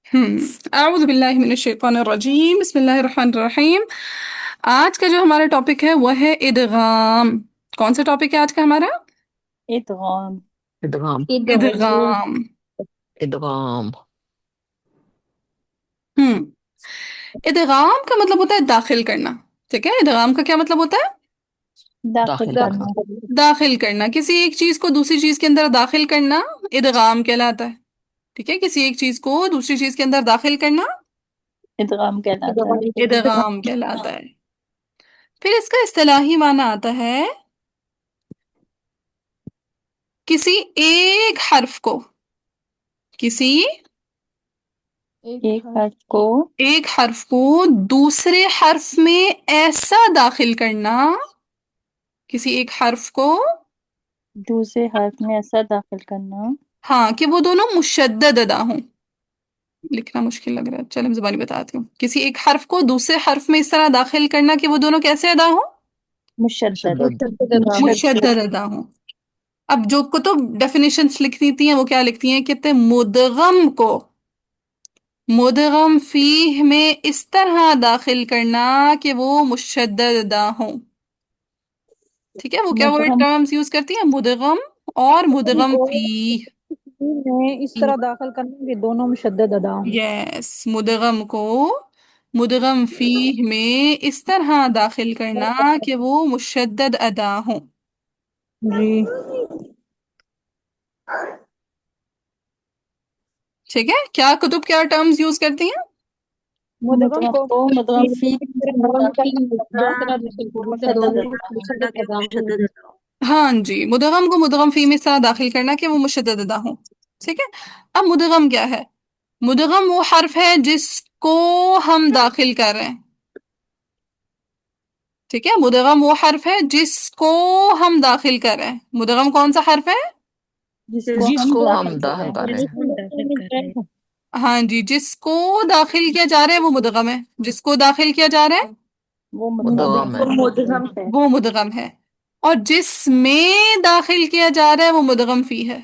اعوذ باللہ من الشیطان الرجیم، بسم اللہ الرحمن الرحیم۔ آج کا جو ہمارا ٹاپک ہے وہ ہے ادغام۔ کون سا ٹاپک ہے آج کا ہمارا؟ ادغام ادغام ادغام۔ ادغام ہم ادغام کا مطلب ہوتا ہے داخل کرنا، ٹھیک ہے؟ ادغام کا کیا مطلب ہوتا ہے؟ داخل داخل کرنا داخل کرنا، کسی ایک چیز کو دوسری چیز کے اندر داخل کرنا ادغام کہلاتا ہے، ٹھیک ہے؟ کسی ایک چیز کو دوسری چیز کے اندر داخل کرنا ادغام کہلاتا ہے۔ ادغام کہلاتا ہے۔ پھر اس کا اصطلاحی معنی آتا ہے کسی ایک حرف کو ایک حرف کو دوسرے حرف میں ایسا داخل کرنا، کسی ایک حرف کو دوسرے حرف میں ایسا داخل کرنا ہاں کہ وہ دونوں مشدد ادا ہوں۔ لکھنا مشکل لگ رہا ہے، چلو میں زبانی بتاتی ہوں۔ کسی ایک حرف کو دوسرے حرف میں اس طرح داخل کرنا کہ وہ دونوں کیسے ادا ہوں؟ مشدد مشدد ادا ہوں۔ اب جو کتب ڈیفینیشنز لکھتی تھی ہیں وہ کیا لکھتی ہیں؟ کہتے ہیں مدغم کو مدغم فیہ میں اس طرح داخل کرنا کہ وہ مشدد ادا ہوں، ٹھیک ہے؟ وہ کیا ورڈ مدغم ٹرمز یوز کرتی ہیں؟ مدغم اور مدغم فیہ۔ میں اس طرح داخل کرنا کہ دونوں مشدد ادا ہوں۔ یس، مدغم کو مدغم فیہ میں اس طرح داخل کرنا کہ وہ مشدد ادا ہوں۔ جی ٹھیک ہے؟ کیا کتب کیا ٹرمز یوز کرتی ہیں؟ مدغم کو مدغم فی ہاں جی، مدغم کو مدغم فی میں اس طرح داخل کرنا کہ وہ مشدد ادا ہوں، ٹھیک ہے؟ اب مدغم کیا ہے؟ مدغم وہ حرف ہے جس کو ہم داخل کر رہے ہیں، ٹھیک ہے؟ مدغم وہ حرف ہے جس کو ہم داخل کر رہے ہیں۔ مدغم کون سا حرف ہے؟ جس جس کو کو ہم ہم داخل کر رہے ہیں۔ ہاں جی، جس کو داخل کیا جا رہا ہے وہ مدغم ہے، جس کو داخل کیا جا رہا ہے وہ مدغم ہے۔ وہ مدغم ہے، اور جس میں داخل کیا جا رہا ہے وہ مدغم فی ہے۔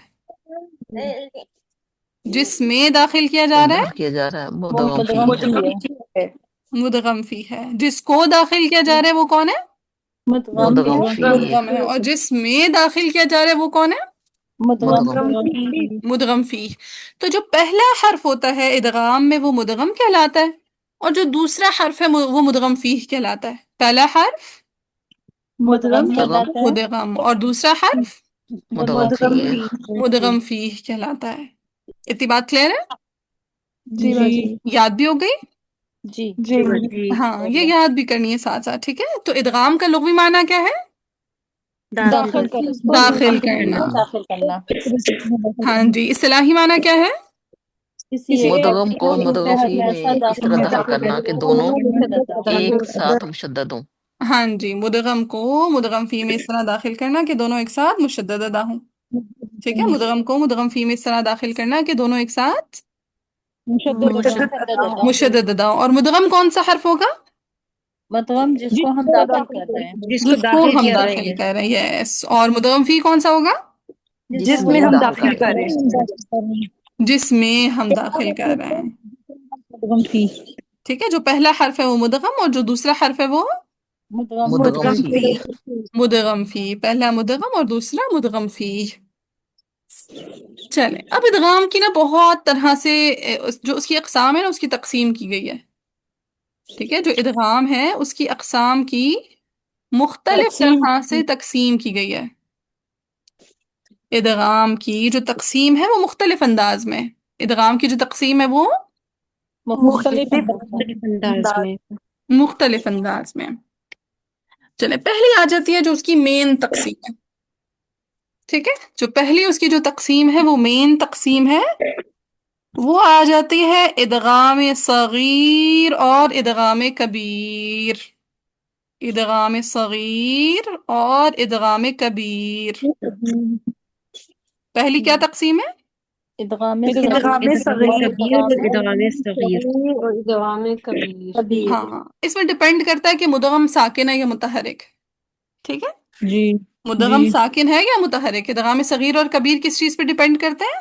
جس میں داخل کیا جا رہا داخل کیا جا رہا ہے وہ مدغم فی مدغم ہے۔ فی ہے۔ ہے مدغم فی ہے۔ جس کو داخل کیا جا رہا ہے وہ کون ہے؟ مدغم مدغم فی مدغم ہے، اور جس میں داخل کیا جا رہا ہے وہ کون ہے؟ مدغم مدغم مدغم فی۔ تو جو پہلا حرف ہوتا ہے ادغام میں وہ مدغم کہلاتا ہے، اور جو دوسرا حرف ہے وہ مدغم فی کہلاتا ہے۔ پہلا حرف مدغم مدغم کہلاتا ہے، مدغم اور دوسرا حرف مدغم فی ہے۔ مدغم فی کہلاتا ہے۔ اتنی بات کلیئر ہے؟ جی جی یاد بھی ہو گئی؟ جی جی ہاں، یہ یاد بھی کرنی ہے ساتھ ساتھ، ٹھیک ہے؟ تو ادغام کا لغوی معنی کیا ہے؟ داخل کرنا۔ داخل کرنا۔ داخل کرنا ہاں جی، اصطلاحی معنی کیا ہے؟ کسی ایک مدغم کو دوسرے مدغم حرف فی میں میں ایسا اس طرح داخل کرنا کہ دونوں ایک ساتھ مشدد ہوں۔ ہاں جی، مدغم کو مدغم فی میں اس طرح داخل کرنا کہ دونوں ایک ساتھ مشدد ادا ہوں، ٹھیک ہے؟ مدغم کو مدغم فی میں اس طرح داخل کرنا کہ دونوں ایک ساتھ مشدد مشدد ادا ہوں۔ اور مدغم کون سا حرف ہوگا؟ مدغم جس کو ہم داخل کر رہے ہیں، جس کو ہم داخل کر رہے ہیں، یس۔ اور مدغم فی کون سا ہوگا؟ جس میں ہم داخل کر رہے جس میں ہم داخل کر رہے ہیں، مدغم فی۔ ٹھیک ہے؟ جو پہلا حرف ہے وہ مدغم، اور جو دوسرا حرف ہے وہ مدغم مدغم فی۔ مدغم فی۔ پہلا مدغم اور دوسرا مدغم فی۔ چلیں، اب ادغام کی نا بہت طرح سے جو اس کی اقسام ہے نا اس کی تقسیم کی گئی ہے، ٹھیک ہے؟ جو ادغام ہے اس کی اقسام کی مختلف تقسیم طرح سے تقسیم کی گئی ہے۔ ادغام کی جو تقسیم ہے وہ مختلف انداز میں، ادغام کی جو تقسیم ہے وہ مختلف مختلف انداز میں۔ چلیں، پہلی آ جاتی ہے جو اس کی مین تقسیم ہے، ٹھیک ہے؟ جو پہلی اس کی جو تقسیم ہے وہ مین تقسیم ہے، وہ آ جاتی ہے ادغام صغیر اور ادغام کبیر۔ ادغام صغیر اور ادغام کبیر، پہلی کیا تقسیم ہے؟ ادغام کبیر ہاں، اس میں ڈپینڈ کرتا ہے کہ مدغم ساکن ہے یا متحرک، ٹھیک ہے؟ جی مدغم ساکن ہے یا متحرک؟ ادغام صغیر اور کبیر کس چیز پہ ڈپینڈ کرتے ہیں؟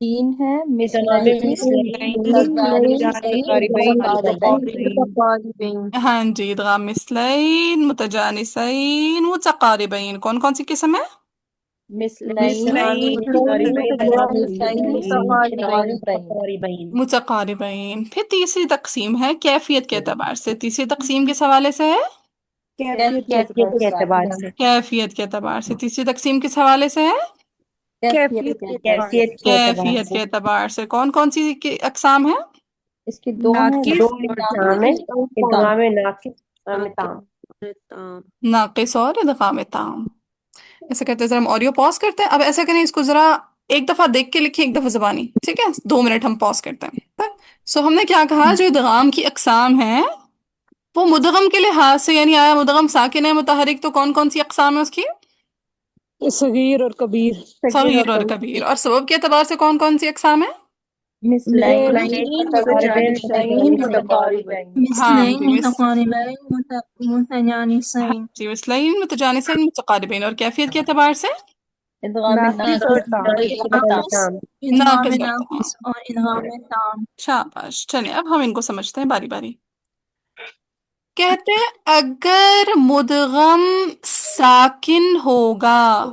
تین ہے ادغام مثلین مثلین متجانسین متقاربین متقاربین ہاں جی، ادغام مثلین متجانسین متقاربین کون کون سی قسم ہے؟ مثلین متجانسین متقاربین متقاربین۔ پھر تیسری تقسیم ہے کیفیت کے اعتبار سے، تیسری تقسیم کس حوالے سے ہے؟ کیفیت کے کیفیت کے اعتبار اعتبار سے کیفیت کے اعتبار سے۔ تیسری تقسیم کس حوالے سے ہے؟ کیفیت کے اعتبار سے کیفیت کے اعتبار کیفیت سے کے اعتبار سے۔ کون کون سی اقسام ہیں؟ اس کی دو ہیں دو اقسام ہے، ادغام ناقص ادغام تام ناقص اور ادغام تام۔ ایسا کرتے ہیں، ذرا ہم آڈیو پاز کرتے ہیں۔ اب ایسا کریں، اس کو ذرا ایک دفعہ دیکھ کے لکھیں، ایک دفعہ زبانی، ٹھیک ہے؟ 2 منٹ ہم پاز کرتے ہیں۔ سو ہم نے کیا کہا، جو ادغام کی اقسام ہیں وہ مدغم کے لحاظ سے، یعنی آیا مدغم ساکن ہے متحرک، تو کون کون سی اقسام ہے اس کی؟ صغیر اور کبیر، صغیر اور کبیر۔ اور سبب کے اعتبار سے کون کون سی اقسام ہیں؟ مثلین متقاربین متجانسین متقاربین ہاں جی، ہاں متجانسين جی، مثلین متجانسین متقاربین۔ اور کیفیت کے اعتبار سے ادغام ناقص اور تام ناقص اور تام۔ ناقص اور ادغام تام. شاباش۔ چلیں اب ہم ان کو سمجھتے ہیں باری باری۔ کہتے ہیں اگر مدغم ساکن ہوگا،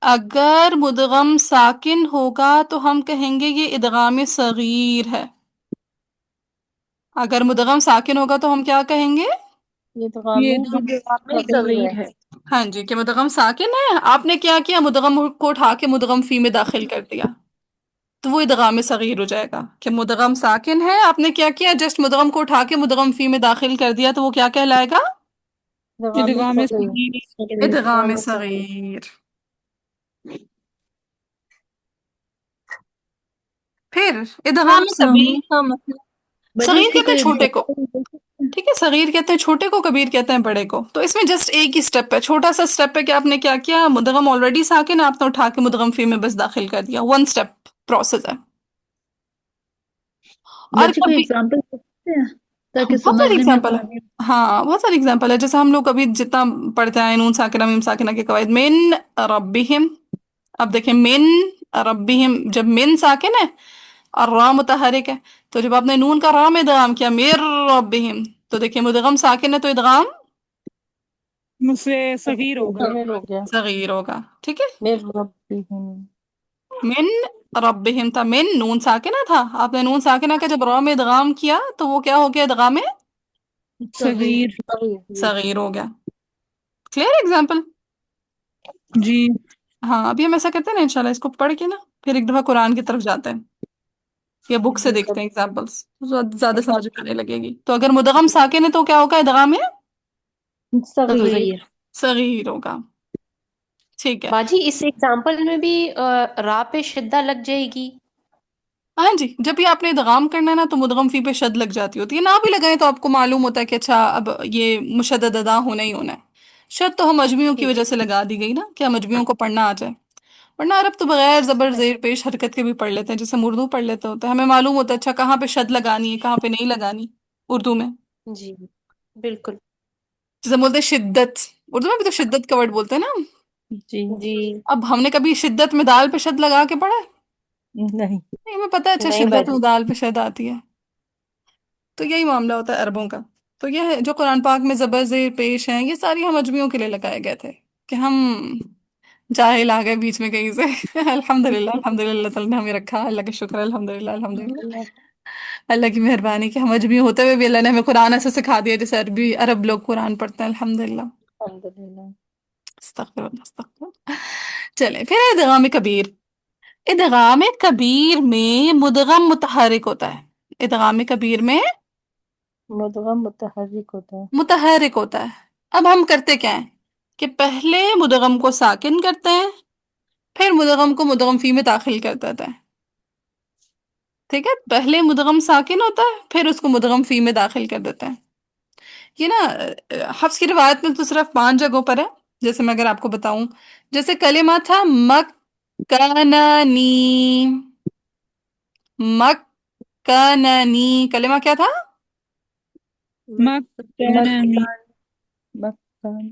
اگر مدغم ساکن ہوگا تو ہم کہیں گے یہ ادغام صغیر ہے۔ اگر مدغم ساکن ہوگا تو ہم کیا کہیں گے؟ ادغام صغیر ہے ہاں جی، کہ مدغم ساکن ہے، آپ نے کیا کیا، مدغم کو اٹھا کے مدغم فی میں داخل کر دیا، تو وہ ادغام صغیر ہو جائے گا۔ کہ مدغم ساکن ہے، آپ نے کیا کیا، جسٹ مدغم کو اٹھا کے مدغم فی میں داخل کر دیا، تو وہ کیا کہلائے گا؟ ادغام صغیر صغیر، ادغام صغیر۔ پھر ادغام کبیر، صغیر کا مطلب صغیر کہتے ہیں چھوٹے کو، ٹھیک ہے؟ صغیر کہتے ہیں چھوٹے کو، کبیر کہتے ہیں بڑے کو۔ تو اس میں جسٹ ایک ہی سٹیپ ہے، چھوٹا سا سٹیپ ہے کہ آپ نے کیا کیا، مدغم آلریڈی ساکن ہے، آپ نے اٹھا کے مدغم فی میں بس داخل کر دیا، 1 سٹیپ پروسیس ہے۔ اور بچے کوئی کبھی اگزامپل سکتے ہیں تاکہ بہت ساری سمجھنے میں ایگزامپل ہے، آسانی ہو؟ ہاں بہت ساری ایگزامپل ہے۔ جیسے ہم لوگ ابھی جتنا پڑھتے ہیں نون ساکنہ میم ساکنہ کے قواعد، من ربہم، اب دیکھیں من ربہم، جب من ساکن ہے اور را متحرک ہے، تو جب آپ نے نون کا را میں ادغام کیا مر ربہم، تو دیکھیں مدغم ساکن ہے تو ادغام مجھ سے صغیر ہوگا۔ صغیر ہو گیا صغیر ہوگا، ٹھیک ہے؟ میر ربہم من ربہم تھا، من نون ساکنہ تھا، آپ نے نون ساکنہ کا جب را میں ادغام کیا تو وہ کیا ہو گیا، ادغام صغیر، صغیر ہو گیا۔ Clear example? جی ہاں ابھی ہم ایسا کرتے ہیں نا، انشاءاللہ اس کو پڑھ کے نا پھر ایک دفعہ قرآن کی طرف جاتے ہیں یا بک سے جی دیکھتے ہیں ایگزامپلس، زیادہ سمجھ میں آنے لگے گی۔ تو اگر مدغم ساکن ہے تو کیا ہوگا، ادغام ہے صغیر صغیر ہوگا، ٹھیک ہے؟ باجی اس ایگزامپل میں بھی را پہ شدہ لگ جائے گی؟ ہاں جی، جب بھی آپ نے ادغام کرنا ہے نا تو مدغم فی پہ شد لگ جاتی ہوتی ہے، نہ بھی لگائیں تو آپ کو معلوم ہوتا ہے کہ اچھا اب یہ مشدد ادا ہونا ہی ہونا ہے۔ شد تو ہم مجمیوں کی وجہ سے لگا دی گئی نا، کیا مجمیوں کو پڑھنا آ جائے، ورنہ عرب تو بغیر زبر زیر پیش حرکت کے بھی پڑھ لیتے ہیں، جیسے ہم اردو پڑھ لیتے ہوتے ہیں، ہمیں معلوم ہوتا ہے اچھا کہاں پہ شد لگانی ہے کہاں پہ نہیں لگانی اردو میں۔ جی بالکل۔ جیسے ہم بولتے ہیں شدت، اردو میں بھی تو شدت کا ورڈ بولتے ہیں نا۔ جی جی اب ہم نے کبھی شدت میں دال پہ شد لگا کے پڑھا ہے؟ نہیں نہیں، ہمیں پتہ ہے اچھا نہیں شدت باجی، میں دال پہ شد آتی ہے۔ تو یہی معاملہ ہوتا ہے عربوں کا۔ تو یہ ہے جو قرآن پاک میں زبر زیر پیش ہیں، یہ ساری ہم اجمیوں کے لیے لگائے گئے تھے کہ ہم جاہل آ گئے بیچ میں کہیں سے۔ الحمدللہ، الحمدللہ اللہ تعالیٰ نے ہمیں رکھا، اللہ کا شکر ہے، الحمدللہ الحمدللہ، اللہ کی مہربانی کہ ہم اجمی ہوتے ہوئے بھی اللہ نے ہمیں قرآن ایسے سکھا دیا جیسے عرب لوگ قرآن پڑھتے ہیں، الحمدللہ۔ الحمدللہ استغفر اللہ، استغفر اللہ۔ چلیں پھر ادغام کبیر۔ ادغام کبیر میں مدغم متحرک ہوتا ہے، ادغام کبیر میں مدغم متحرک ہوتا ہے متحرک ہوتا ہے۔ اب ہم کرتے کیا ہیں کہ پہلے مدغم کو ساکن کرتے ہیں، پھر مدغم کو مدغم فی میں داخل کر دیتے ہیں، ٹھیک ہے؟ پہلے مدغم ساکن ہوتا ہے، پھر اس کو مدغم فی میں داخل کر دیتے ہیں۔ یہ نا حفظ کی روایت میں تو صرف 5 جگہوں پر ہے، جیسے میں اگر آپ کو بتاؤں، جیسے کلمہ تھا مکننی، مکننی، کلمہ کیا تھا؟ مکننی، مکان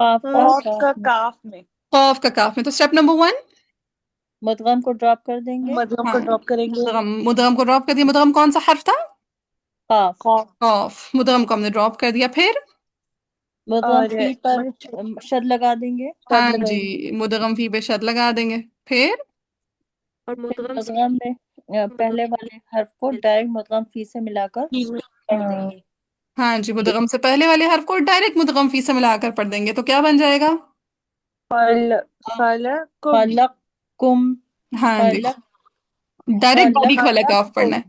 قاف کا قاف کاف کا میں کاف میں قوف کا کاف میں. تو اسٹیپ نمبر 1. مدغم کو ڈراپ کر دیں گے. مدغم کو ہاں، ڈراپ کریں گے. مدغم کو ڈراپ کر دیا. مدغم کون سا حرف تھا؟ قاف. قاف. قاف. مدغم کو ہم نے ڈراپ کر دیا. پھر مدغم اور فی پر شد لگا دیں گے. ہاں جی، مدغم فی پہ شد لگا دیں گے. پھر اور پھر مدغم سے مدغم میں پہلے والے حرف کو ڈائریکٹ مدغم فی سے ملا کر پڑھ دیں گے. ہاں جی، مدغم سے پہلے والے حرف کو ڈائریکٹ مدغم فی سے ملا کر پڑھ دیں گے. تو کیا بن جائے گا؟ خلقکم. خلق کم. ہاں جی، خلق ڈائریکٹ خلق باریک والا کاف پڑھنا ہے.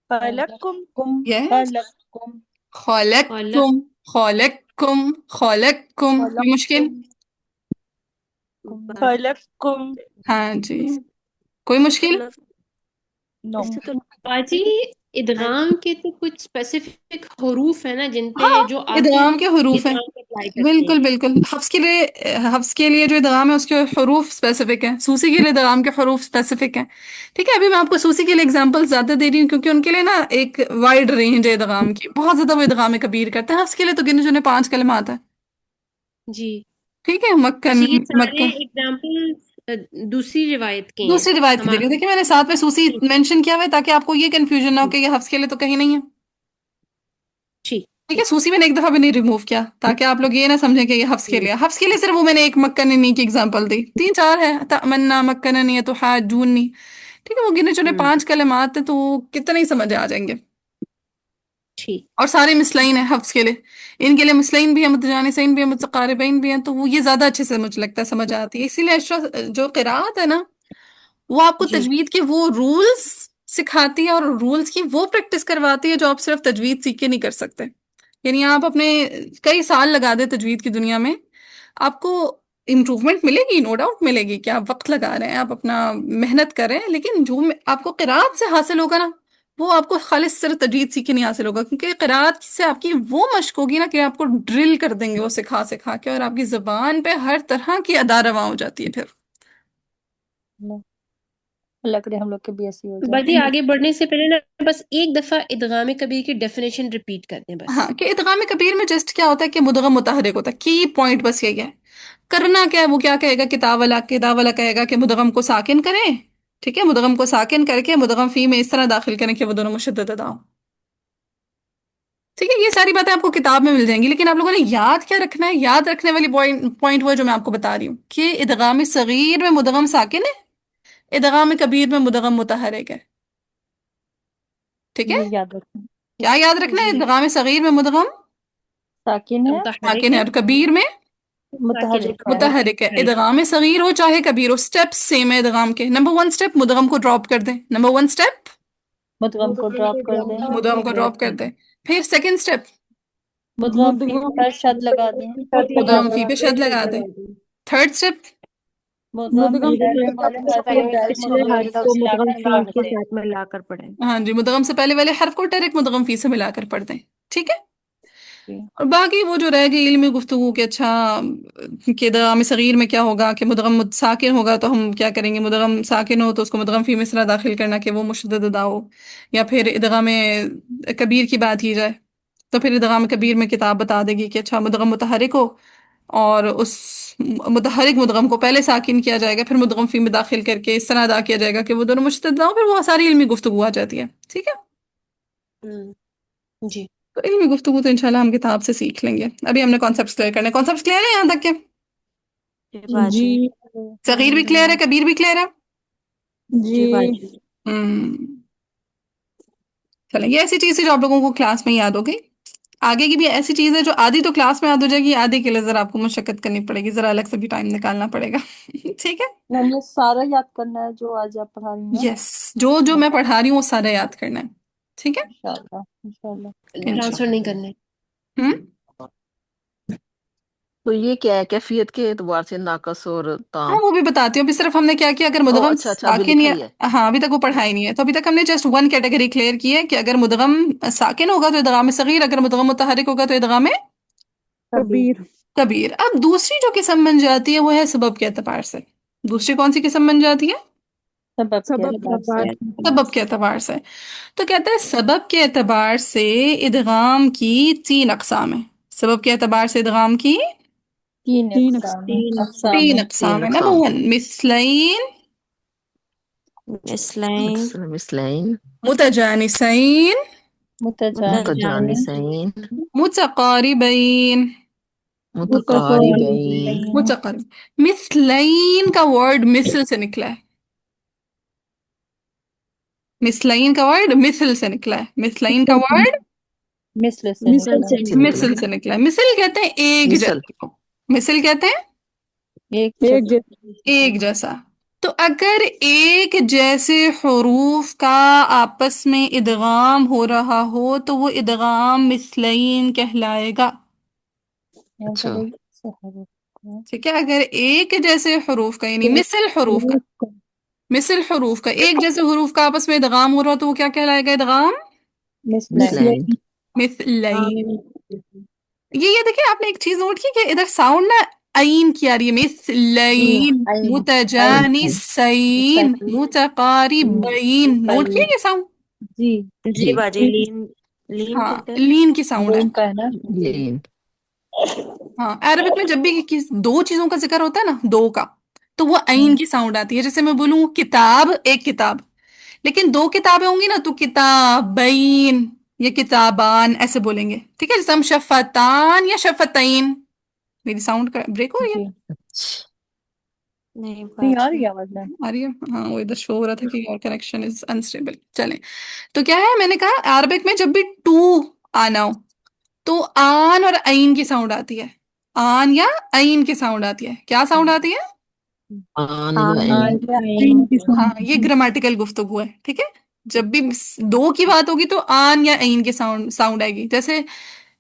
خلقکم. کم. یس. خلق کم. خالقکم. خالقکم. خالقکم. کوئی مشکل؟ خلقکم. ہاں جی، کوئی مشکل؟ نو. ایسے تو باجی ادغام کے تو کچھ اسپیسیفک حروف ہیں نا جن پہ ہاں، جو آخر ادغام کے حروف ہیں. ادغام کو اپلائی کرتے ہیں. بالکل بالکل. حفظ کے لیے جو ادغام ہے اس کے حروف اسپیسیفک ہیں. سوسی کے لیے ادغام کے حروف اسپیسیفک ہیں. ٹھیک ہے، ابھی میں آپ کو سوسی کے لیے اگزامپل زیادہ دے رہی ہوں کیونکہ ان کے لیے نا ایک وائڈ رینج ہے ادغام کی. بہت زیادہ وہ ادغام کبیر کرتے ہیں. حفظ کے لیے تو گنے چنے 5 کلمات ہیں. جی، ٹھیک ہے، مکن. اچھا یہ سارے مکن ایگزامپل دوسری روایت کے ہیں دوسری روایت کی دے رہی ہوں. ہمارے. دیکھیں میں نے ساتھ میں سوسی مینشن کیا ہوا ہے تاکہ آپ کو یہ کنفیوژن نہ ہو کہ یہ حفظ کے لیے تو کہیں نہیں ہے. ٹھیک ٹھیک ہے، سوسی میں نے ایک دفعہ بھی نہیں ریموو کیا تاکہ آپ لوگ یہ نہ سمجھیں کہ یہ حفظ کے لیے. حفظ کے لیے صرف وہ میں نے ایک مکننی کی ایگزامپل دی. 3 4 ہے، تمنا، مکننی، تحاجونی. ٹھیک ہے، وہ گنے چنے 5 کلمات ہیں تو وہ کتنے ہی سمجھ آ جائیں گے. ٹھیک. اور سارے مسلعین ہیں حفظ کے لیے. ان کے لیے مسلعین بھی ہیں، متجانسین بھی ہیں، متقاربین بھی ہیں. تو وہ یہ زیادہ اچھے سے مجھے لگتا ہے سمجھ آتی ہے. اسی لیے جو قراءت ہے نا وہ آپ کو جی تجوید کے وہ رولز سکھاتی ہے اور رولز کی وہ پریکٹس کرواتی ہے جو آپ صرف تجوید سیکھ کے نہیں کر سکتے. یعنی آپ اپنے کئی سال لگا دیں تجوید کی دنیا میں، آپ کو امپروومنٹ ملے گی، نو ڈاؤٹ ملے گی کہ آپ وقت لگا رہے ہیں، آپ اپنا محنت کر رہے ہیں. لیکن جو آپ کو قراءت سے حاصل ہوگا نا وہ آپ کو خالص صرف تجوید سیکھ کے نہیں حاصل ہوگا. کیونکہ قراءت سے آپ کی وہ مشق ہوگی نا کہ آپ کو ڈرل کر دیں گے وہ سکھا سکھا کے، اور آپ کی زبان پہ ہر طرح کی ادا رواں ہو جاتی ہے. پھر اللہ کرے ہم لوگ کے بھی ایسی ہو جائے. باجی آگے بڑھنے سے پہلے نا بس ایک دفعہ ادغام کبیر کی ڈیفینیشن ریپیٹ کر دیں بس. ہاں، کہ ادغام کبیر میں جسٹ کیا ہوتا ہے کہ مدغم متحرک ہوتا ہے. کی پوائنٹ بس یہی ہے. کرنا کیا ہے، وہ کیا کہے گا، کتاب والا کہے گا کہ مدغم کو ساکن کریں. ٹھیک ہے، مدغم کو ساکن کر کے مدغم فی میں اس طرح داخل کریں کہ وہ دونوں مشدد ادا ہوں. ٹھیک ہے، یہ ساری باتیں آپ کو کتاب میں مل جائیں گی. لیکن آپ لوگوں نے یاد کیا رکھنا ہے، یاد رکھنے والی پوائنٹ وہ ہے جو میں آپ کو بتا رہی ہوں کہ ادغام صغیر میں مدغم ساکن ہے، ادغام کبیر میں مدغم متحرک ہے. ٹھیک ہے، یہ یاد رکھیں. کیا یاد رکھنا ہے؟ جی ادغام صغیر میں مدغم ساکن ہے، متحرک ساکن ہے، ہے. اور کبیر میں ساکن ہے. متحرک ہے. متحرک ہے. ادغام صغیر ہو چاہے کبیر ہو، اسٹیپ سیم ہے ادغام کے. نمبر 1 اسٹیپ مدغم کو ڈراپ کر دیں. نمبر 1 اسٹیپ مدغم کو ڈراپ کر دیں. مدغم کو ڈراپ کر دیں. پھر سیکنڈ اسٹیپ مدغم فی پر شد لگا دیں. مدغم فی پہ شد لگا دیں. تھرڈ اسٹیپ مدغم مدغم پہلے والے حرف کو ڈائریکٹ پچھلے مدغم حرف فی کو سے ملا مدغم کر فیل پڑھ کے دیں. ساتھ ملا کر پڑھیں. ہاں جی، مدغم سے پہلے والے حرف کو ڈائریکٹ مدغم فی سے ملا کر پڑھ دیں. ٹھیک ہے، جی. اور باقی وہ جو رہ گئی علمی گفتگو کہ اچھا کہ ادغام صغیر میں کیا ہوگا کہ مدغم ساکن ہوگا تو ہم کیا کریں گے، مدغم ساکن ہو تو اس کو مدغم فی میں اس طرح داخل کرنا کہ وہ مشدد ادا ہو. یا پھر ادغام کبیر کی بات کی جائے تو پھر ادغام کبیر میں کتاب بتا دے گی کہ اچھا مدغم متحرک ہو اور اس متحرک مدغم کو پہلے ساکن کیا جائے گا، پھر مدغم فی میں داخل کر کے اس طرح ادا کیا جائے گا کہ وہ دونوں مشدد ادا ہو. پھر وہ ساری علمی گفتگو آ جاتی ہے. ٹھیک ہے، جی تو علمی گفتگو تو انشاءاللہ ہم کتاب سے سیکھ لیں گے. ابھی ہم نے کانسیپٹس کلیئر کرنے. کانسیپٹس کلیئر ہے یہاں تک کے؟ جی صغیر بھی کلیئر ہے، کبیر بھی کلیئر ہے. جی چلیں، یہ ایسی چیز ہے جو آپ لوگوں کو کلاس میں یاد ہو گئی. آگے کی بھی ایسی چیز ہے جو آدھی تو کلاس میں یاد ہو جائے گی، آدھی کے لیے ذرا آپ کو مشقت کرنی پڑے گی، ذرا الگ سے بھی ٹائم نکالنا پڑے گا. ٹھیک ہے، میں نے سارا یاد کرنا ہے جو آج آپ پڑھا رہی ہیں. یس، جو میں پڑھا رہی ہوں وہ سارا یاد کرنا ہے. ٹھیک ہے، انشاءاللہ انشاءاللہ. ٹرانسفر نہیں کرنے. ہوں تو یہ کیا ہے کیفیت کے اعتبار سے ناقص اور ہاں تام؟ وہ بھی بتاتی ہوں. ابھی صرف ہم نے کیا کیا، اگر او مدغم اچھا ابھی ساکن لکھا یا ہی ہے. ہاں ابھی تک وہ پڑھائی نہیں ہے، تو ابھی تک ہم نے جسٹ 1 کیٹیگری کلیئر کی ہے کہ اگر مدغم ساکن ہوگا تو ادغام صغیر، اگر مدغم متحرک ہوگا تو ادغام کبیر. کبیر. اب دوسری جو قسم بن جاتی ہے وہ ہے سبب کے اعتبار سے. دوسری کون سی قسم بن جاتی ہے؟ سبب کے سبب اعتبار سے. سبب کے اعتبار سے. تو کہتا ہے سبب کے اعتبار سے ادغام کی 3 اقسام ہیں. سبب کے اعتبار سے ادغام کی تین تین اقسام تین اقسام تین ہیں۔ اقسام ہے اقسام نمبر 1 مثلین، مثلین مثلین متجانسین، متجانسین، متجانسین متقاربین، متقاربین متقارب. مثلین کا ورڈ مثل سے نکلا ہے، مثلین کا ورڈ مثل سے نکلا ہے، مثلین کا ورڈ مثل سے مثل نکلا سے سے نکلا مثل سے نکلا ہے. مثل کہتے ہیں ایک مثل جیسا، مثل کہتے ہیں ایک ایک جگہ ایک جیسا. تو اگر ایک جیسے حروف کا آپس میں ادغام ہو رہا ہو تو وہ ادغام مثلین کہلائے گا. اچھا ٹھیک ہے، اگر ایک جیسے حروف کا یعنی مثل حروف کا، مثل حروف کا ایک جیسے حروف کا آپس میں ادغام ہو رہا ہو تو وہ کیا کہلائے گا؟ ادغام مثلین، مثلین مثلین. یہ دیکھیں آپ نے ایک چیز نوٹ کی کہ ادھر ساؤنڈ نا عین کی آ رہی ہے، مثلین، عین، متجانسین، متقاربین. نوٹ کیے یہ ساؤنڈ؟ جی جی باجی لین ہاں کہتے ہیں لین کی ساؤنڈ ہے. لین کا ہے نا، لین ہاں عربک میں جب بھی دو چیزوں کا ذکر ہوتا ہے نا، دو کا، تو وہ عین کی ساؤنڈ آتی ہے. جیسے میں بولوں کتاب، ایک کتاب، لیکن دو کتابیں ہوں گی نا تو کتابین یا کتابان ایسے بولیں گے. ٹھیک ہے، جیسے ہم شفتان یا شفتین. میری ساؤنڈ کا بریک ہو رہی ہے؟ نہیں نہیں آ باجی رہی ہے آواز میں آ رہی ہے؟ ہاں وہ ادھر شو ہو رہا تھا کہ یور کنیکشن از انسٹیبل. چلیں، تو کیا ہے، میں نے کہا عربک میں جب بھی ٹو آنا ہو تو آن اور عین کی ساؤنڈ آتی ہے، آن یا عین کی ساؤنڈ آتی ہے. کیا ساؤنڈ آتی ہے؟ آن یا عین ہاں یہ گرامیٹیکل گفتگو ہے. ٹھیک ہے، جب بھی دو کی بات ہوگی تو آن یا عین کی ساؤنڈ آئے گی. جیسے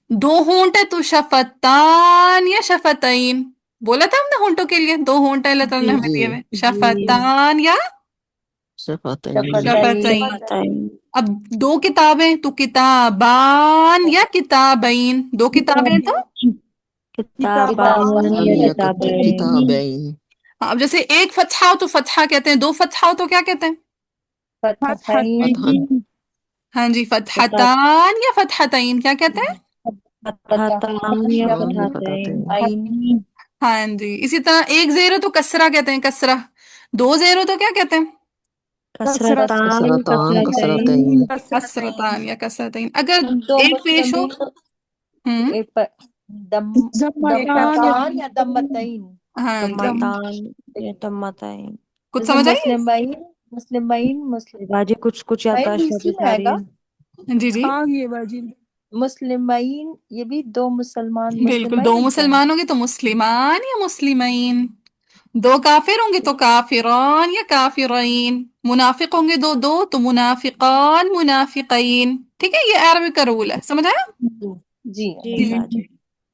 دو ہونٹ ہے تو شفتان یا شفتین. بولا تھا ہم نے ہونٹوں کے لیے، دو ہونٹ ہے اللہ تعالیٰ نے ہمیں جی دیے ہوئے، شفتان یا شفتین شفتین. شفتین اب دو کتابیں تو کتابان یا کتابین. دو کتابیں تو کتابان یا کتابین، کتابین اب جیسے ایک فتحہ ہو تو فتحہ کہتے ہیں، دو فتحہ ہو تو کیا کہتے ہیں؟ فتحتین، فتحن ہاں جی، فتحتان یا فتحتین کیا کہتے ہیں؟ فتحتان یا فتحن یا فتحتین عین، ہاں جی. اسی طرح ایک زیر ہو تو کسرہ کہتے ہیں، کسرہ. دو زیر ہو تو کیا کہتے ہیں؟ کسرتان کسرتان کسرتین کسرتین کسرتان یا کسرتین. اگر دو ایک پیش ہو، مسلمین ایک ضمتان دمتان یا دمتین، ہاں جی، دمتان یا دمتین کچھ جیسے سمجھ آئی؟ مسلمین باجی کچھ یادداشت اسی واپس میں آ آئے رہی گا. ہے جی جی آ گئی باجی مسلمین یہ بھی دو مسلمان بالکل. دو مسلمین کیا مسلمان ہوں گے تو مسلمان یا مسلمین. دو کافر ہوں گے تو کافران یا کافرین. منافق ہوں گے دو دو تو منافقان منافقین. ٹھیک ہے، یہ عربی کا رول ہے، سمجھ آیا؟ جی جی باجی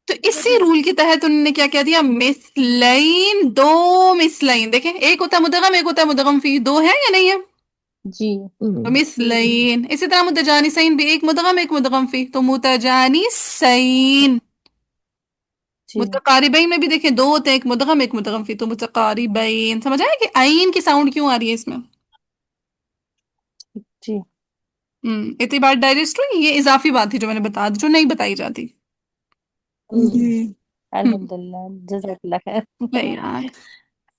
تو اسی رول کے تحت انہوں نے کیا کہہ دیا، مثلین، دو مثلین. دیکھیں ایک ہوتا ہے مدغم، ایک ہوتا ہے مدغم فی. دو ہے یا نہیں ہے؟ جی تو مثلین. اسی طرح متجانسین بھی ایک مدغم ایک مدغم فی، تو متجانسین. جی متقاربین میں بھی دیکھیں دو ہوتے ہیں، ایک مدغم ایک مدغم فی، تو متقاربین. سمجھ آیا کہ عین کی ساؤنڈ کیوں آ رہی ہے اس میں؟ جی اتنی بات ڈائجسٹ ہوئی. یہ اضافی بات تھی جو میں نے بتا دی، جو نہیں بتائی جاتی. جی الحمدللہ جزاک اللہ خیر. نہیں یار،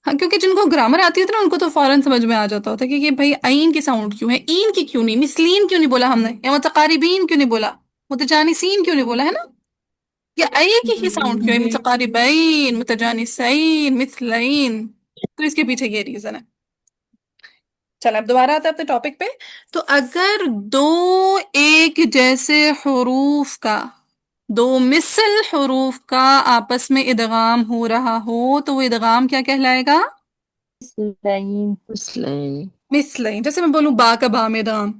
ہاں کیونکہ جن کو گرامر آتی ہے نا ان کو تو فوراً سمجھ میں آ جاتا ہوتا ہے کہ یہ بھائی عین کی ساؤنڈ کیوں ہے، این کی کیوں نہیں، مثلین کیوں نہیں بولا ہم نے، یا متقاربین کیوں نہیں بولا، متجانسین کیوں نہیں بولا، ہے نا؟ یا اے کی ہی ساؤنڈ کیوں ہے، متقاربین، متجانسین، مثلین. تو اس کے پیچھے یہ ریزن ہے. چل اب دوبارہ آتا ہے اپنے ٹاپک پہ. تو اگر دو ایک جیسے حروف کا، دو مثل حروف کا آپس میں ادغام ہو رہا ہو تو وہ ادغام کیا کہلائے گا؟ مثلین مثلین. جیسے میں بولوں با کا با میں ادغام،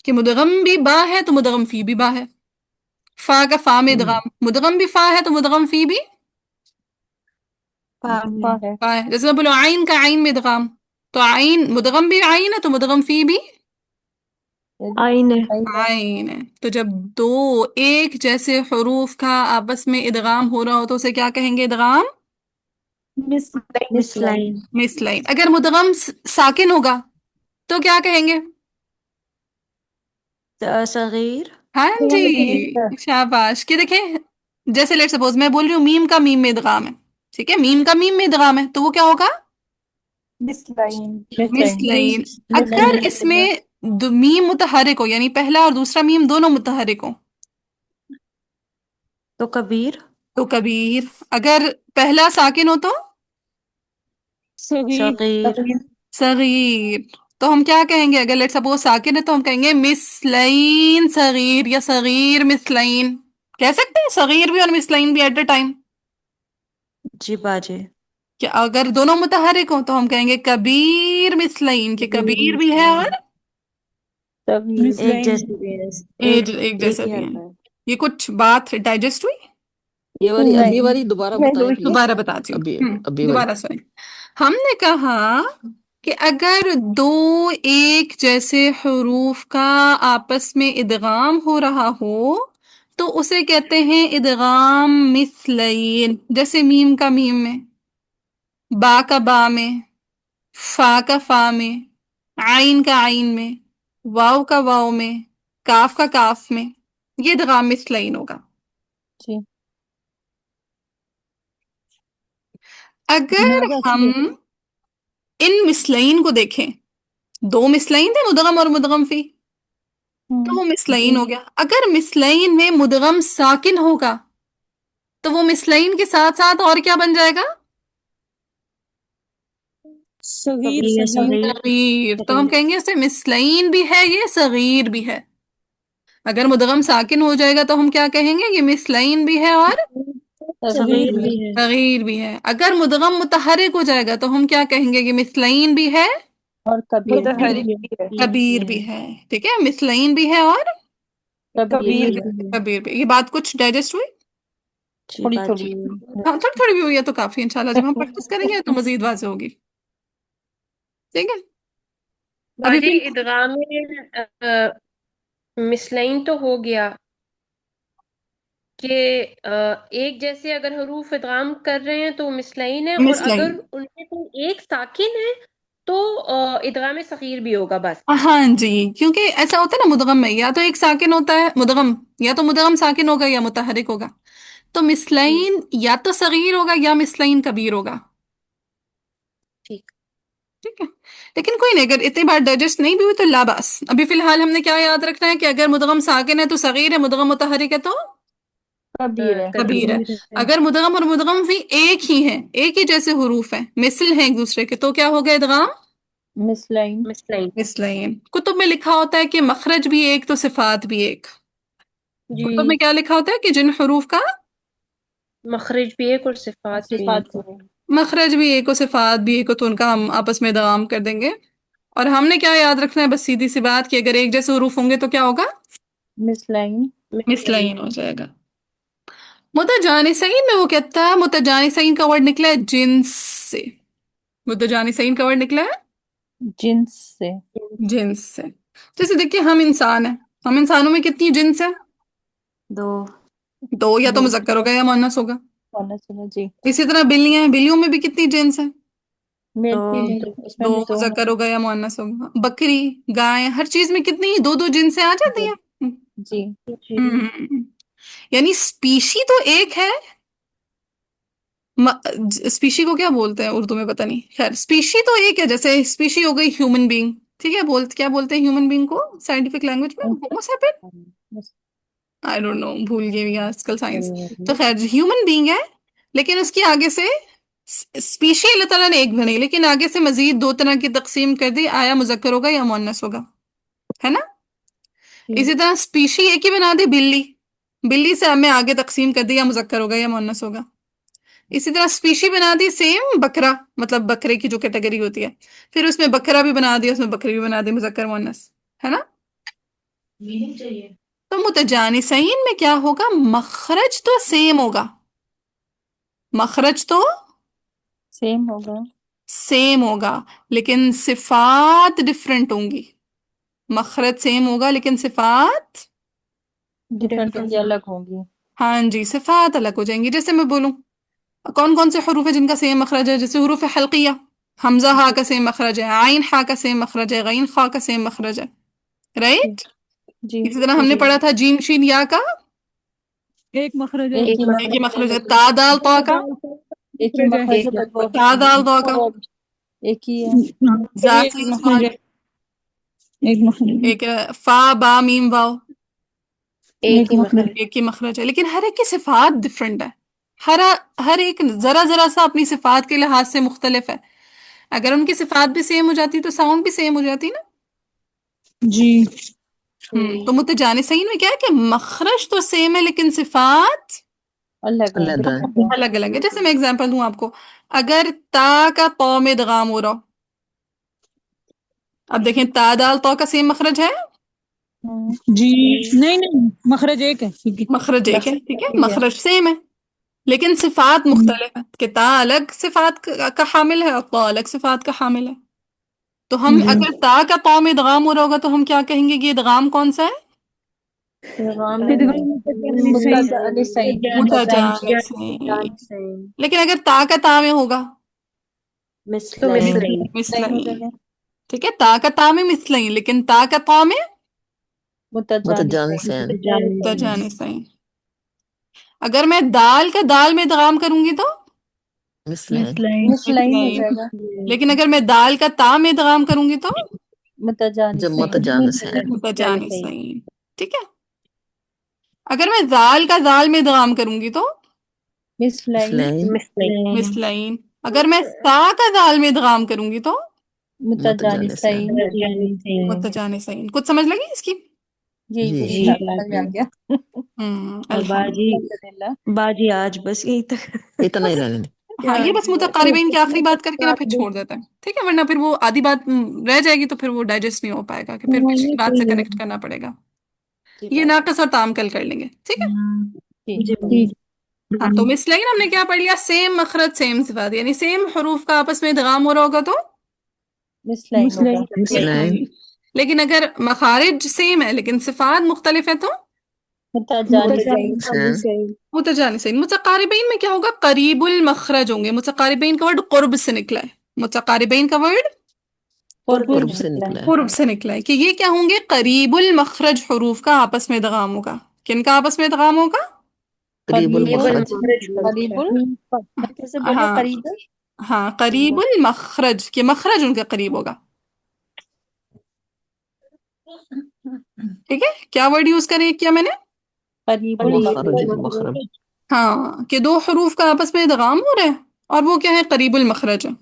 کہ مدغم بھی با ہے تو مدغم فی بھی با ہے. فا کا فا میں ادغام، مدغم بھی فا ہے تو مدغم فی بھی ہے فا ہے. جیسے میں بولوں عین کا عین میں ادغام، تو عین مدغم بھی عین ہے تو مدغم فی بھی آئین عین ہے. تو جب دو ایک جیسے حروف کا آپس میں ادغام ہو رہا ہو تو اسے کیا کہیں گے؟ ادغام مثلین مثلین. اگر مدغم ساکن ہوگا تو کیا کہیں گے؟ صغیر ہاں جی شاباش. کہ دیکھیں جیسے لیٹ سپوز میں بول رہی ہوں میم کا میم میں ادغام ہے، ٹھیک ہے، میم کا میم میں ادغام ہے تو وہ کیا ہوگا؟ مثلین مثلین. اگر اس میں میم متحرک ہو، یعنی پہلا اور دوسرا میم دونوں متحرک ہو تو کبیر. تو کبیر. اگر پہلا ساکن ہو تو صغیر صغیر. صغیر. تو ہم کیا کہیں گے؟ اگر لیٹ سپوز ساکن ہے تو ہم کہیں گے مثلین صغیر یا صغیر مثلین. کہہ سکتے ہیں صغیر بھی اور مثلین بھی ایٹ اے ٹائم. جی باجی. کہ اگر دونوں متحرک ہوں تو ہم کہیں گے کبیر مثلین، کہ کبیر بھی ہے اور ایک مثلین جیسی بھی ہے. ایک جیسا ایک ہی بھی ہے. حرف ہے. یہ کچھ بات ڈائجسٹ ہوئی؟ یہ والی ابھی والی نہیں دوبارہ نہیں بتائیں پلیز. دوبارہ بتاتی ابھی ہوں. ابھی والی. دوبارہ سنیں. ہم نے کہا کہ اگر دو ایک جیسے حروف کا آپس میں ادغام ہو رہا ہو تو اسے کہتے ہیں ادغام مثلین. جیسے میم کا میم میں، با کا با میں، فا کا فا میں، عین کا عین میں، واو کا واو میں، کاف کا کاف میں. یہ ادغام مثلین ہوگا. جی اگر ماذا ہم فی ان مثلین کو دیکھیں، دو مثلین تھے مدغم اور مدغم فی، تو وہ مثلین ہو گیا. اگر مثلین میں مدغم ساکن ہوگا تو وہ مثلین کے ساتھ ساتھ اور کیا بن جائے گا؟ صغیر صغیر. صغیر صغیر. تو ہم کہیں گے اسے مثلین بھی ہے، یہ صغیر بھی ہے. اگر مدغم ساکن ہو جائے گا تو ہم کیا کہیں گے؟ یہ مثلین بھی ہے اور صغیر صغیر بھی بھی. ہے صغیر بھی ہے. اگر مدغم متحرک ہو جائے گا تو ہم کیا کہیں گے؟ یہ مثلین بھی ہے، اور کبیر متحرک بھی بھی ہے کبیر بھی ہے. ٹھیک ہے، مثلین بھی ہے اور کبیر کبیر بھی بھی ہے کبیر بھی. یہ بات کچھ ڈائجسٹ ہوئی؟ جی تھوڑی باجی. تھوڑی ہاں تھوڑی تھوڑی بھی ہوئی ہے تو کافی. انشاءاللہ جب ہم پریکٹس کریں گے تو مزید واضح ہوگی. ٹھیک ہے. ابھی باجی پھر ادغام مثلین تو ہو گیا کہ ایک جیسے اگر حروف ادغام کر رہے ہیں تو وہ مثلین ہے، اور مثلین. اگر ان میں کوئی ایک ساکن ہے تو ادغام صغیر بھی ہوگا بس. ہاں جی، کیونکہ ایسا ہوتا ہے نا مدغم میں یا تو ایک ساکن ہوتا ہے مدغم، یا تو مدغم ساکن ہوگا یا متحرک ہوگا. تو مثلین یا تو صغیر ہوگا یا مثلین کبیر ہوگا. ٹھیک. ٹھیک ہے. لیکن کوئی نہیں، اگر اتنی بار ڈائجسٹ نہیں بھی ہوئی تو لا باس. ابھی فی الحال ہم نے کیا یاد رکھنا ہے کہ اگر مدغم ساکن ہے تو صغیر ہے، مدغم متحرک ہے تو کبیر ہے کبیر ہے. اگر مدغم اور مدغم بھی ایک ہی ہیں، ایک ہی جیسے حروف ہیں، مثل ہیں ایک دوسرے کے، تو کیا ہوگا؟ ادغام مثلین مثلین. مثلین. کتب میں لکھا ہوتا ہے کہ مخرج بھی ایک تو صفات بھی ایک. جی کتب میں کیا لکھا ہوتا ہے کہ جن حروف کا مخرج بھی ایک اور صفات بھی ایک. صفات بھی مخرج بھی ایک اور صفات بھی ایک ہو تو ان کا ہم آپس میں ادغام کر دیں گے. اور ہم نے کیا یاد رکھنا ہے؟ بس سیدھی سی بات کہ اگر ایک جیسے حروف ہوں گے تو کیا ہوگا؟ مثلین مثلین ہو جائے گا. متجانسین میں وہ کہتا ہے، متجانسین کا ورڈ نکلا ہے جنس سے. متجانسین کا ورڈ نکلا ہے جنس سے جنس سے. جیسے دیکھیے ہم انسان ہیں، ہم انسانوں میں کتنی جنس ہیں؟ 2. دو. یا تو دو مذکر ہوگا یا مؤنث ہوگا. ہونا چاہیے جی اسی طرح بلیاں ہیں، بلیوں میں بھی کتنی جنس ہیں؟ میل 2. فیمیل اس میں دو. بھی دو مذکر ہوگا یا مؤنث ہوگا. بکری، گائے، ہر چیز میں کتنی دو دو جنسیں آ جاتی ہیں. جی جی. یعنی اسپیشی تو ایک ہے. اسپیشی کو کیا بولتے ہیں اردو میں؟ پتہ نہیں. خیر اسپیشی تو ایک ہے. جیسے اسپیشی ہو گئی ہیومن بینگ. ٹھیک ہے، کیا بولتے ہیں ہیومن بینگ کو سائنٹیفک لینگویج میں؟ ہومو سیپین. آئی ڈونٹ نو، بھول گئی آج کل سائنس. تو خیر ہیومن بینگ ہے، لیکن اس کی آگے سے اسپیشی اللہ تعالیٰ نے ایک بنائی، لیکن آگے سے مزید دو طرح کی تقسیم کر دی. آیا مذکر ہوگا یا مؤنث ہوگا، ہے نا؟ اسی طرح اسپیشی ایک ہی بنا دی، بلی. بلی سے ہمیں آگے تقسیم کر دی، یا مذکر ہوگا یا مؤنث ہوگا. اسی طرح اسپیشی بنا دی سیم بکرا، مطلب بکرے کی جو کیٹیگری ہوتی ہے، پھر اس میں بکرا بھی بنا دیا، اس میں بکری بھی بنا دی، مذکر مؤنث، ہے نا؟ تو متجانسین میں کیا ہوگا؟ مخرج تو سیم ہوگا. مخرج تو سیم ہوگا سیم ہوگا لیکن صفات ڈفرنٹ ہوں گی. مخرج سیم ہوگا لیکن صفات ڈفرنٹ ہوں گی الگ ہوں گی ہاں جی صفات الگ ہو جائیں گی. جیسے میں بولوں کون کون سے حروف ہیں جن کا سیم مخرج ہے؟ جیسے حروف حلقیہ، حمزہ ہا کا سیم مخرج ہے، عین ہا کا سیم مخرج ہے، غین خا کا سیم مخرج ہے، جی رائٹ؟ جی اسی طرح ہم نے پڑھا تھا جیم شین یا کا ایک مخرج ہے ایک ہی ایک ہی مخرج ہے. تا دال طا کا ایک ہی مخرج ہے but وہ تا دال دو کا ایک ہی ہے. زا ایک سین مخرج صاد ہے، ایک مخرج ہے، ایک فا با میم واو ایک ہی مخرج ایک ہی مخرج ہے، لیکن ہر ایک کی صفات ڈفرینٹ ہے. ہر ایک ذرا ذرا سا اپنی صفات کے لحاظ سے مختلف ہے. اگر ان کی صفات بھی سیم ہو جاتی تو ساؤنڈ بھی سیم ہو جاتی نا. جی تو متجانسین میں کیا ہے کہ مخرج تو سیم ہے لیکن صفات الگ ہے. علیحدہ ہے. الگ الگ ہے. جیسے میں اگزامپل دوں آپ کو، اگر تا کا تو میں ادغام ہو رہا ہو، اب دیکھیں تا دال تو کا سیم مخرج ہے، جی نہیں مخرج ایک ہے. مخرج ایک ہے، ٹھیک ہے، مخرج سیم ہے لیکن صفات مختلف ہے کہ تا الگ صفات کا حامل ہے اور تو الگ صفات کا حامل ہے. تو ہم اگر تا کا تو میں ادغام ہو رہا ہوگا تو ہم کیا کہیں گے کہ ادغام کون سا ہے؟ متجانسین. متجانسین. لیکن اگر تا کا تا میں ہوگا تو مثلین نہیں ہو مثلین، جائے گا. ٹھیک ہے، تا کا تا میں مثلین لیکن تا کا تا میں متجانسین. متجانسین. اگر میں دال کا دال میں ادغام کروں گی تو مثلین. مثلین ہو جائے گا. لیکن اگر میں دال کا تا میں ادغام کروں گی تو جب متجانسین. متجانسین. متجانسین. ٹھیک ہے، اگر میں دال کا دال میں ادغام کروں گی تو مثلین. مثلین. مثلین. اگر میں تا کا دال میں ادغام کروں گی تو متجانسین. متجانسین. کچھ سمجھ لگی اس کی؟ جی جی جی سمجھ آ گیا. الحمد. باجی آج بس یہی تک. اتنا ہی رہنے دیں. ہاں، یہ بس متقاربین کی آخری بات کر کے نا پھر چھوڑ دیتا ہے، ٹھیک ہے، ورنہ پھر وہ آدھی بات رہ جائے گی تو پھر وہ ڈائجسٹ نہیں ہو پائے گا، کہ پھر پچھلی بات سے کنیکٹ کرنا پڑے گا. یہ ناقص اور تام کل کر لیں گے، ٹھیک ہے. جی. ہاں، تو مثلین ہم نے کیا پڑھ لیا؟ سیم مخرج سیم صفات، یعنی سیم حروف کا آپس میں ادغام ہو رہا ہوگا تو مثلین ہوگا. مثلین. لیکن اگر مخارج سیم ہے لیکن صفات مختلف ہے تو متجانسین. متجانسین. متقاربین میں کیا ہوگا؟ قریب المخرج ہوں گے. متقاربین کا ورڈ قرب سے نکلا ہے. متقاربین کا ورڈ قرب سے نکلا ہے. قرب سے نکلا ہے کہ یہ کیا ہوں گے؟ قریب المخرج حروف کا آپس میں ادغام ہوگا. کن کا آپس میں ادغام ہوگا؟ قریب المخرج. قریب کیسے بولے؟ ہاں قریب. ہاں، قریب المخرج، کہ مخرج ان کا قریب ہوگا. ٹھیک ہے، کیا ورڈ یوز کریں کیا میں نے؟ قریب مخرج المخرج. مخرج. ہاں، کہ دو حروف کا آپس میں ادغام ہو رہا ہے اور وہ کیا ہے؟ قریب المخرج ہے.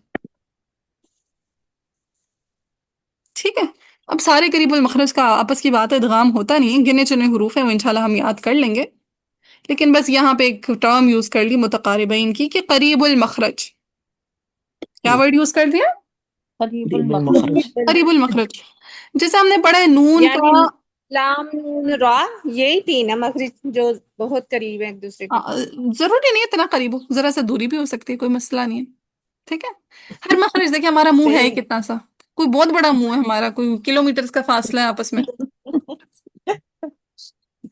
ٹھیک ہے، اب سارے قریب المخرج کا آپس کی بات ادغام ہوتا نہیں ہے، گنے چنے حروف ہیں وہ انشاءاللہ ہم یاد کر لیں گے. لیکن بس یہاں پہ ایک ٹرم یوز کر لی متقاربین کی کہ قریب المخرج. کیا ورڈ یوز کر دیا؟ قریب قریب المخرج. المخرج. قریب المخرج. جیسے ہم نے پڑھا ہے نون یعنی کا لام نون را، یہی تین ہے مخرج جو بہت قریب ہیں ایک دوسرے کے. ضروری نہیں اتنا قریب ہو، ذرا سا دوری بھی ہو سکتی ہے، کوئی مسئلہ نہیں ہے. ٹھیک ہے، ہر مخرج دیکھیں ہمارا منہ ہے کتنا سا، کوئی بہت بڑا منہ ہے ہمارا، کوئی کلومیٹرز کا فاصلہ ہے آپس میں،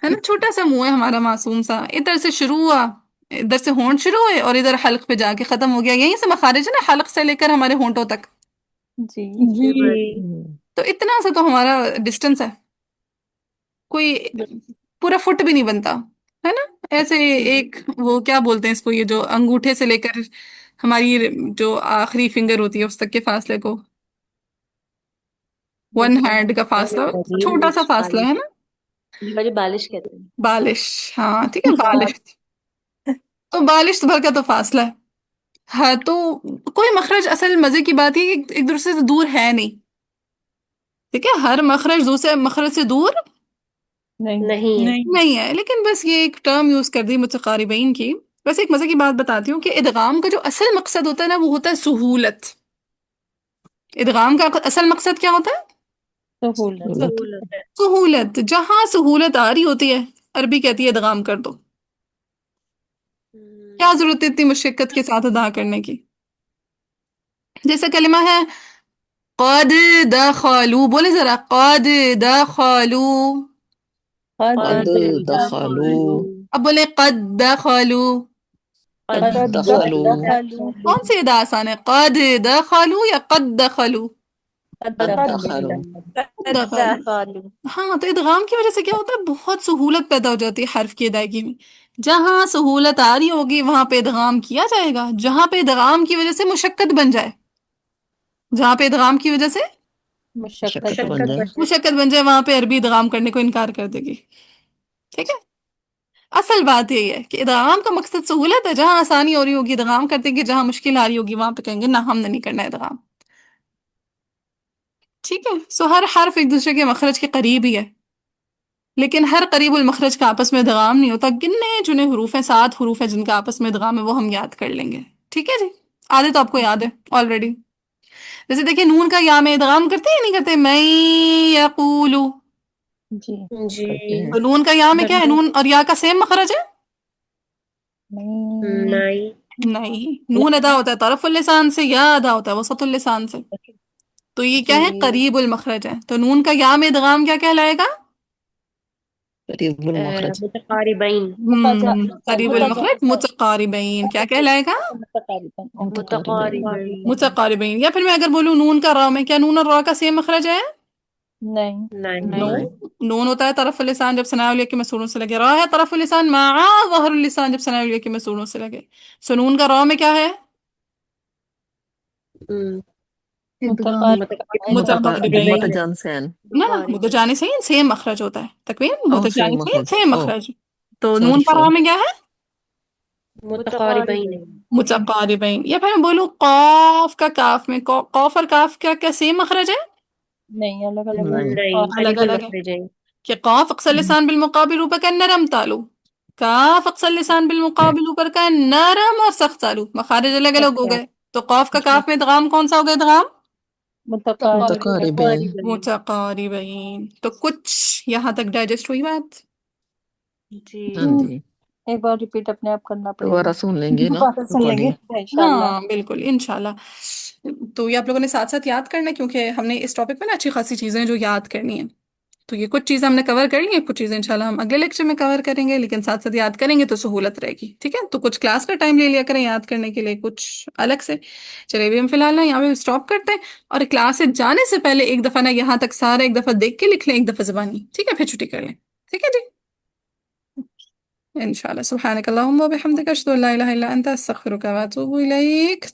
ہے نا. چھوٹا سا منہ ہے ہمارا معصوم سا. ادھر سے شروع ہوا، ادھر سے ہونٹ شروع ہوئے اور ادھر حلق پہ جا کے ختم ہو گیا. یہیں سے مخارج ہے نا، حلق سے لے کر ہمارے ہونٹوں تک. جی. تو اتنا سا تو ہمارا ڈسٹینس ہے، کوئی پورا فٹ بھی نہیں بنتا، ہے نا. ایسے ایک وہ کیا بولتے ہیں اس کو، یہ جو انگوٹھے سے لے کر ہماری جو آخری فنگر ہوتی ہے اس تک کے فاصلے کو، ون ہینڈ کا فاصلہ، چھوٹا سا فاصلہ ہے نا. بالش کہتے ہیں. بالش، ہاں ٹھیک ہے، بالش. تو بالش بھر کا تو فاصلہ ہے. ہاں، تو کوئی مخرج، اصل مزے کی بات یہ کہ ایک دوسرے سے دور ہے نہیں. ٹھیک ہے، ہر مخرج دوسرے مخرج سے دور نہیں ہے. نہیں ہے، لیکن بس یہ ایک ٹرم یوز کر دی متقاربین کی. بس ایک مزے کی بات بتاتی ہوں کہ ادغام کا جو اصل مقصد ہوتا ہے نا، وہ ہوتا ہے سہولت. ادغام کا اصل مقصد کیا ہوتا ہے؟ سہولت. سہولت. جہاں سہولت آ رہی ہوتی ہے عربی کہتی ہے ادغام کر دو. کیا ضرورت ہے اتنی مشقت کے ساتھ ادا کرنے کی؟ جیسا کلمہ ہے قد دخلوا، بولے ذرا، قد دخلوا. قد دخلوا. اب بولے قد دخلوا. قد دخلوا. کون سی ادا آسان ہے، قد دخلوا یا قد دخلوا؟ قد دخلوا. دخلوا. ہاں، تو ادغام کی وجہ سے کیا ہوتا ہے؟ بہت سہولت پیدا ہو جاتی ہے حرف کی ادائیگی میں. جہاں سہولت آ رہی ہوگی وہاں پہ ادغام کیا جائے گا، جہاں پہ ادغام کی وجہ سے مشقت بن جائے، جہاں پہ ادغام کی وجہ سے مشقت بن جائے. مشقت بن جائے وہاں پہ عربی ادغام کرنے کو انکار کر دے گی. ٹھیک ہے، اصل بات یہی ہے کہ ادغام کا مقصد سہولت ہے، جہاں آسانی ہو رہی ہوگی ادغام کر دیں گے، جہاں مشکل آ رہی ہوگی وہاں پہ کہیں گے نہ ہم نے نہیں کرنا ادغام. ٹھیک ہے، سو ہر حرف ایک دوسرے کے مخرج کے قریب ہی ہے، لیکن ہر قریب المخرج کا آپس میں ادغام نہیں ہوتا. گنے چنے حروف ہیں، 7 حروف ہیں جن کا آپس میں ادغام ہے، وہ ہم یاد کر لیں گے. ٹھیک ہے جی، آدھے تو آپ کو یاد ہے آلریڈی. جیسے دیکھیں نون کا یا میں ادغام کرتے ہیں یا نہیں کرتے؟ میں یقولو، جی جی کرتے ہیں. تو نون کا یا میں کیا ہے؟ نون اور یا کا سیم مخرج ہے؟ نہیں نہیں، نون ادا ہوتا ہے طرف اللسان سے، یا ادا ہوتا ہے وسط اللسان سے. تو یہ کیا ہے؟ جی قریب المخرج ہے. تو نون کا یا میں ادغام کیا کہلائے گا؟ قریب المخرج. متقاربین قریب المخرج متقاربین. کیا کہلائے گا؟ متقاربین متقاربین. یا پھر میں اگر بولوں نون کا را میں، کیا نون اور را کا سیم مخرج ہے؟ نہیں نہیں نون ہوتا ہے طرف اللسان جب ثناء الیہ کے مسوروں سے لگے، را ہے طرف اللسان مع ظہر اللسان جب ثناء الیہ کے مسوروں سے لگے. سو نون کا را میں کیا ہے؟ متقاربین. متجانسین. نا متجانی سیم مخرج ہوتا ہے. تکوین متجانی same مخرج. سیم مخرج. تو Sorry, نون کا را sorry. میں کیا ہے؟ متقاربین متقاربین. یا پھر میں بولوں قاف کا کاف میں، قاف اور کاف کا سیم مخرج ہے؟ نہیں الگ الگ نہیں. نہیں الگ قریب الگ ہے. المخرج ہیں کہ قاف اقصى اللسان بالمقابل اوپر کا نرم تالو، کاف اقصى اللسان بالمقابل اوپر کا نرم اور سخت تالو. مخارج الگ الگ ہو گئے. تو قاف کا کاف میں ادغام کون سا ہوگا ادغام؟ متقاربین. متقاربین. تو کچھ یہاں تک ڈائجسٹ ہوئی بات؟ جی ہاں جی، ایک بار ریپیٹ اپنے آپ کرنا پڑے دوبارہ گا، سن لیں گے نا. دوبارہ سن لیں گے ریکارڈنگ. انشاءاللہ. ہاں بالکل انشاءاللہ. تو یہ آپ لوگوں نے ساتھ ساتھ یاد کرنا ہے، کیونکہ ہم نے اس ٹاپک میں نا اچھی خاصی چیزیں جو یاد کرنی ہیں. تو یہ کچھ چیزیں ہم نے کور کر لی ہیں، کچھ چیزیں انشاءاللہ ہم اگلے لیکچر میں کور کریں گے، لیکن ساتھ ساتھ یاد کریں گے تو سہولت رہے گی. ٹھیک ہے، تو کچھ کلاس کا ٹائم لے لیا کریں یاد کرنے کے لیے، کچھ الگ سے. چلیے ابھی ہم فی الحال نا یہاں پہ اسٹاپ کرتے ہیں، اور کلاس سے جانے سے پہلے ایک دفعہ نا یہاں تک سارا ایک دفعہ دیکھ کے لکھ لیں، ایک دفعہ زبانی. ٹھیک ہے، پھر چھٹی کر لیں. ٹھیک ہے جی، انشاءاللہ. سبحانک اللہم و بحمدک، اشہد ان لا الہ الا انت، استغفرک و اتوب الیک.